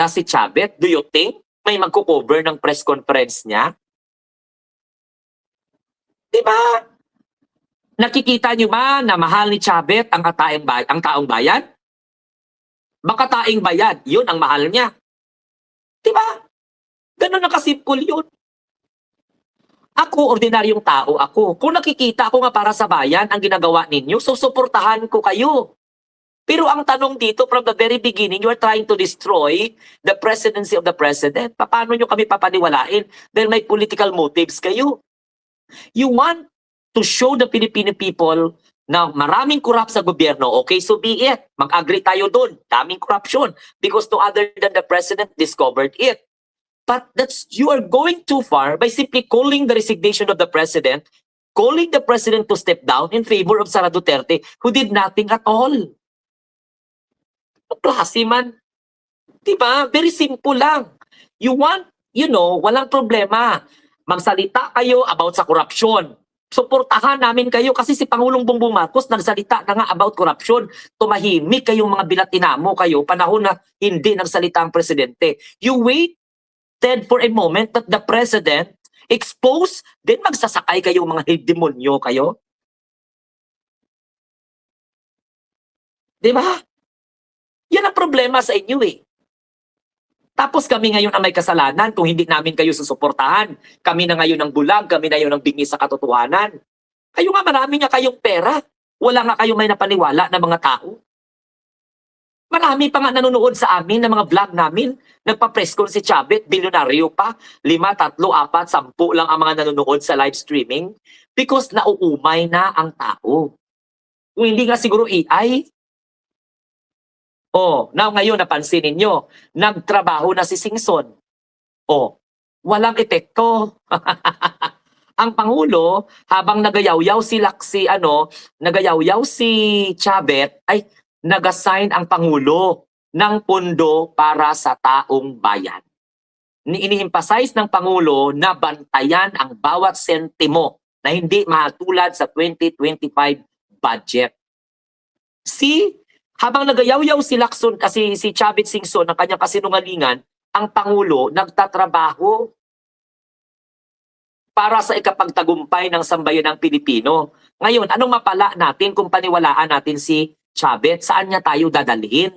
pera si Chavez? Do you think may magko-cover ng press conference niya? Diba? Nakikita niyo ba na mahal ni Chavez ang taong bayan? Baka taing bayan, yun ang mahal niya. Diba? Ganun na kasimple yun. Ako, ordinaryong tao ako. Kung nakikita ko nga para sa bayan ang ginagawa ninyo, susuportahan ko kayo. Pero ang tanong dito, from the very beginning, you are trying to destroy the presidency of the president. Paano nyo kami papaniwalain? Dahil may political motives kayo. You want to show the Filipino people na maraming corrupt sa gobyerno. Okay, so be it. Mag-agree tayo doon. Daming corruption. Because no other than the president discovered it. But you are going too far by simply calling the resignation of the president, calling the president to step down in favor of Sara Duterte, who did nothing at all. Klase man. Diba? Very simple lang. You want, walang problema. Magsalita kayo about sa corruption. Suportahan namin kayo kasi si Pangulong Bongbong Marcos nagsalita na nga about corruption. Tumahimik kayong mga bilatinamo kayo panahon na hindi nagsalita ang presidente. You waited for a moment that the president expose, then magsasakay kayong mga demonyo kayo. Diba? Yan ang problema sa inyo eh. Tapos kami ngayon ang may kasalanan kung hindi namin kayo susuportahan. Kami na ngayon ang bulag, kami na ngayon ang bingi sa katotohanan. Kayo nga marami nga kayong pera. Wala nga kayong may napaniwala na mga tao. Marami pa nga nanonood sa amin ng mga vlog namin. Nagpa-press con si Chavez, bilyonaryo pa. 5, 3, 4, 10 lang ang mga nanonood sa live streaming. Because nauumay na ang tao. Kung hindi nga siguro AI. Now ngayon napansin ninyo, nagtrabaho na si Singson. Walang epekto. Ang Pangulo, habang nagayaw-yaw si Chavez, ay nag-assign ang Pangulo ng pondo para sa taong bayan. Ini-emphasize ng Pangulo na bantayan ang bawat sentimo na hindi mahatulad sa 2025 budget. Habang nagayaw-yaw si Chavez Singson ng kanyang kasinungalingan, ang Pangulo nagtatrabaho para sa ikapagtagumpay ng sambayanang Pilipino. Ngayon, anong mapala natin kung paniwalaan natin si Chavez? Saan niya tayo dadalhin?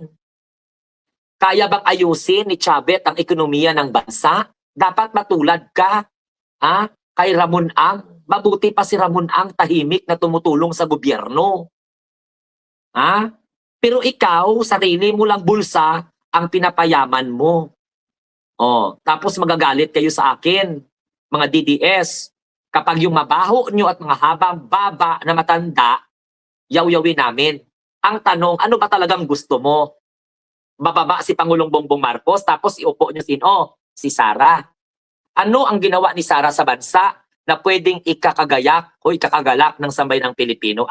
Kaya bang ayusin ni Chavez ang ekonomiya ng bansa? Dapat matulad ka kay Ramon Ang. Mabuti pa si Ramon Ang tahimik na tumutulong sa gobyerno. Pero ikaw, sarili mo lang bulsa ang pinapayaman mo. Tapos magagalit kayo sa akin, mga DDS. Kapag yung mabaho nyo at mga habang baba na matanda, yaw-yawin namin. Ang tanong, ano ba talagang gusto mo? Bababa si Pangulong Bongbong Marcos, tapos iupo nyo si Sara. Ano ang ginawa ni Sara sa bansa na pwedeng ikakagayak o ikakagalak ng sambayanang Pilipino?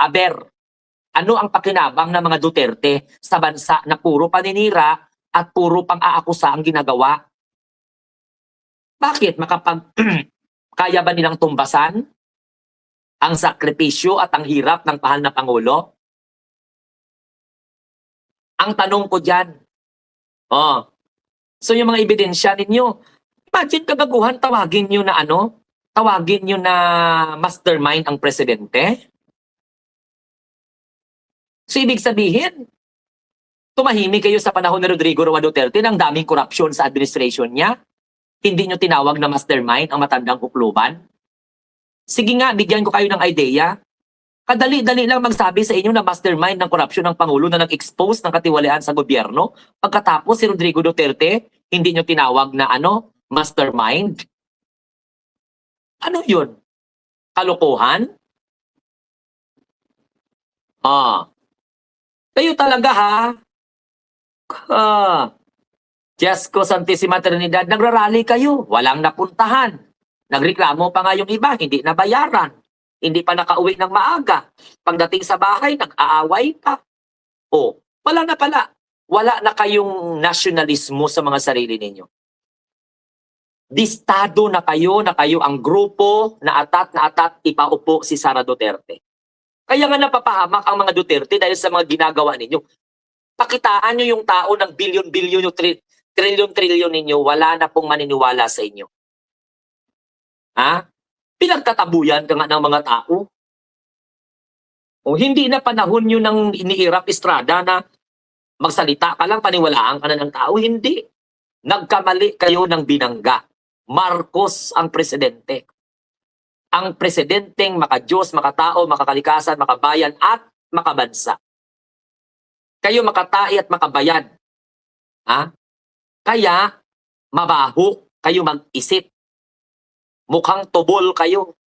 Ano ang pakinabang ng mga Duterte sa bansa na puro paninira at puro pang-aakusa ang ginagawa? Bakit? Kaya ba nilang tumbasan ang sakripisyo at ang hirap ng mahal na Pangulo? Ang tanong ko dyan. So yung mga ebidensya ninyo, imagine kagaguhan, tawagin nyo na mastermind ang presidente? So ibig sabihin, tumahimik kayo sa panahon ni Rodrigo Roa Duterte ng daming korupsyon sa administration niya. Hindi nyo tinawag na mastermind ang matandang hukluban. Sige nga, bigyan ko kayo ng idea. Kadali-dali lang magsabi sa inyo na mastermind ng korupsyon ng Pangulo na nag-expose ng katiwalian sa gobyerno. Pagkatapos si Rodrigo Duterte, hindi nyo tinawag na mastermind. Ano yun? Kalokohan? Kayo talaga Diyos ko, Santissima Trinidad, nagrarally kayo, walang napuntahan. Nagreklamo pa nga yung iba, hindi nabayaran. Hindi pa nakauwi ng maaga. Pagdating sa bahay, nag-aaway pa. Wala na pala. Wala na kayong nasyonalismo sa mga sarili ninyo. Distado na kayo ang grupo na atat ipaupo si Sara Duterte. Kaya nga napapahamak ang mga Duterte dahil sa mga ginagawa ninyo. Pakitaan nyo yung tao ng bilyon-bilyon, trilyon-trilyon ninyo, wala na pong maniniwala sa inyo. Ha? Pinagtatabuyan ka nga ng mga tao. O hindi na panahon yun ng iniirap Estrada na magsalita ka lang, paniwalaan ka na ng tao. Hindi. Nagkamali kayo ng binangga. Marcos ang presidente. Ang presidenteng makadiyos, makatao, makakalikasan, makabayan at makabansa. Kayo makatai at makabayan. Ha? Kaya mabaho kayo mag-isip. Mukhang tubol kayo.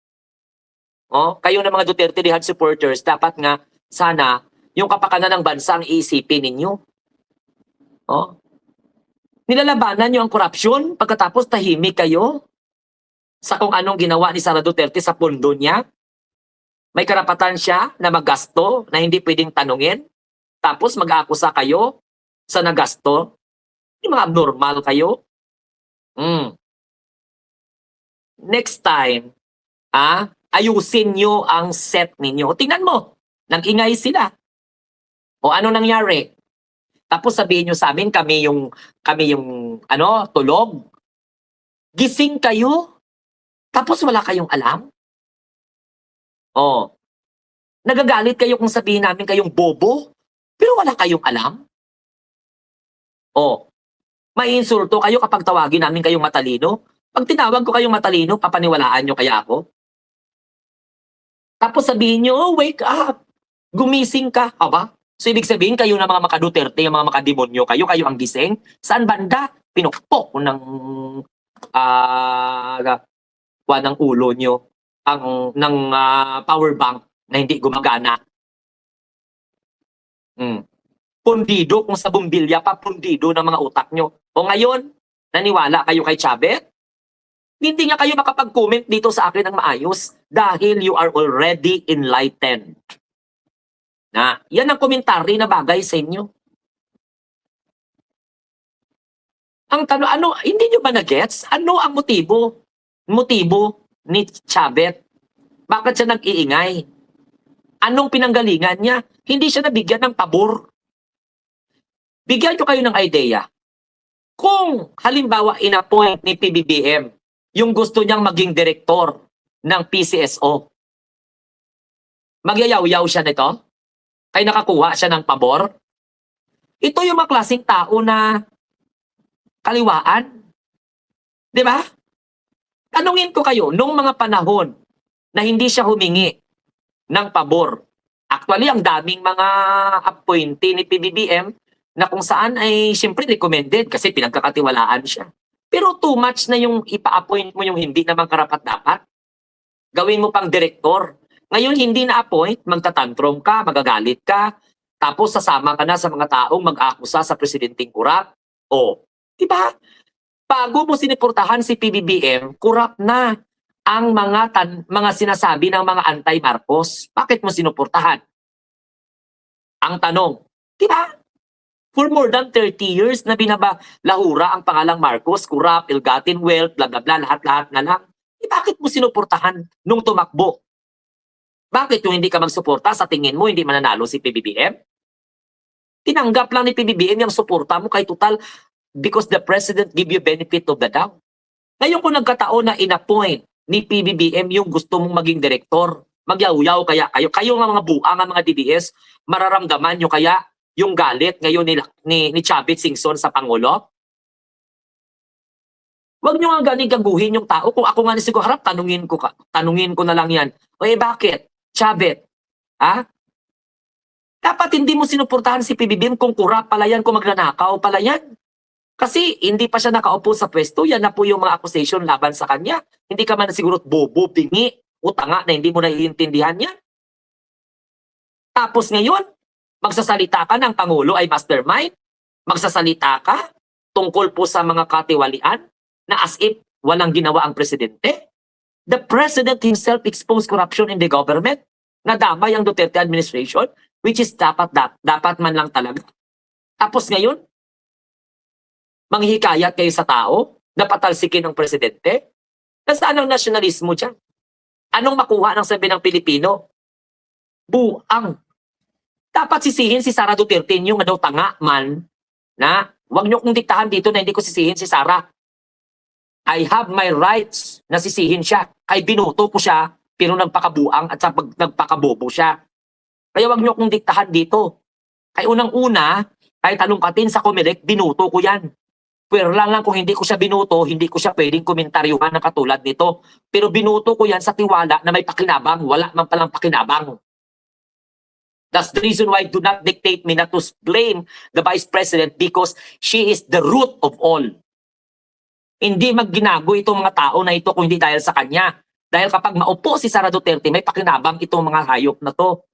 Oh, kayo na mga Duterte Dihad supporters, dapat nga sana yung kapakanan ng bansa ang iisipin ninyo. Oh. Nilalabanan nyo ang korupsyon pagkatapos tahimik kayo sa kung anong ginawa ni Sara Duterte sa pondo niya. May karapatan siya na maggasto na hindi pwedeng tanungin. Tapos mag-aakusa kayo sa nagasto. Yung mga abnormal kayo. Next time, ayusin nyo ang set ninyo. Tingnan mo, nag-ingay sila. O ano nangyari? Tapos sabihin nyo sa amin, kami yung tulog. Gising kayo. Tapos wala kayong alam. O, nagagalit kayo kung sabihin namin kayong bobo, pero wala kayong alam. O, may insulto kayo kapag tawagin namin kayong matalino. Pag tinawag ko kayong matalino, papaniwalaan nyo kaya ako? Tapos sabihin nyo, oh, wake up. Gumising ka. Aba? So ibig sabihin, kayo na mga makaduterte, yung mga makademonyo, kayo ang gising. Saan banda? Pinukpok ng ng ulo nyo ng power bank na hindi gumagana. Pundido, kung sa bumbilya pa, pundido ng mga utak nyo. O ngayon, naniwala kayo kay Chavez? Hindi nga kayo makapag-comment dito sa akin ng maayos dahil you are already enlightened. Na, yan ang komentary na bagay sa inyo. Ang tanong, hindi nyo ba na-gets? Ano ang motibo ni Chavez? Bakit siya nag-iingay? Anong pinanggalingan niya? Hindi siya nabigyan ng pabor. Bigyan ko kayo ng idea. Kung halimbawa in-appoint ni PBBM yung gusto niyang maging direktor ng PCSO, magyayaw-yaw siya nito? Kaya nakakuha siya ng pabor? Ito yung mga klaseng tao na kaliwaan. Di ba? Tanungin ko kayo, nung mga panahon na hindi siya humingi ng pabor, actually, ang daming mga appointee ni PBBM na kung saan ay siyempre recommended kasi pinagkakatiwalaan siya. Pero too much na yung ipa-appoint mo yung hindi naman karapat-dapat. Gawin mo pang direktor. Ngayon, hindi na-appoint, magtatantrum ka, magagalit ka, tapos sasama ka na sa mga taong mag-akusa sa presidenteng kurap. O, di ba? Bago mo siniportahan si PBBM, kurap na ang mga sinasabi ng mga anti-Marcos. Bakit mo sinuportahan? Ang tanong, di ba? For more than 30 years na binabalahura ang pangalang Marcos, kurap, ill-gotten wealth, bla bla bla, lahat-lahat na lang. Bakit mo sinuportahan nung tumakbo? Bakit yung hindi ka magsuporta, sa tingin mo hindi mananalo si PBBM? Tinanggap lang ni PBBM yung suporta mo kay total because the president give you benefit of the doubt. Ngayon kung nagkataon na in-appoint ni PBBM yung gusto mong maging direktor, magyaw-yaw kaya kayo nga mga buang mga DDS, mararamdaman nyo kaya yung galit ngayon ni Chavez Singson sa Pangulo? Huwag nyo nga galing gaguhin yung tao. Kung ako nga siguro harap, tanungin ko na lang yan. O bakit? Chavez, dapat hindi mo sinuportahan si PBBM kung kurap pala yan, kung magnanakaw pala yan. Kasi hindi pa siya nakaupo sa pwesto, yan na po yung mga accusation laban sa kanya. Hindi ka man siguro bobo, bingi, utanga na hindi mo naiintindihan yan. Tapos ngayon, magsasalita ka ng Pangulo ay mastermind? Magsasalita ka tungkol po sa mga katiwalian na as if walang ginawa ang presidente? The president himself exposed corruption in the government. Nadamay ang Duterte administration, which is dapat man lang talaga. Tapos ngayon, manghihikayat kayo sa tao na patalsikin ng presidente? Nasaan ang nasyonalismo dyan? Anong makuha ng sabi ng Pilipino? Buang. Dapat sisihin si Sara Duterte yung daw tanga man na Huwag niyo kong diktahan dito na hindi ko sisihin si Sara. I have my rights na sisihin siya. Kay binuto ko siya, pero nagpakabuang at nagpakabobo siya. Kaya huwag niyo kong diktahan dito. Kaya unang-una, kahit talungkatin sa Comelec, binuto ko yan. Pero lang kung hindi ko siya binuto, hindi ko siya pwedeng komentaryuhan na katulad nito. Pero binuto ko yan sa tiwala na may pakinabang. Wala man palang pakinabang. That's the reason why do not dictate me not to blame the Vice President because she is the root of all. Hindi magginago itong mga tao na ito kung hindi dahil sa kanya. Dahil kapag maupo si Sara Duterte, may pakinabang itong mga hayop na to.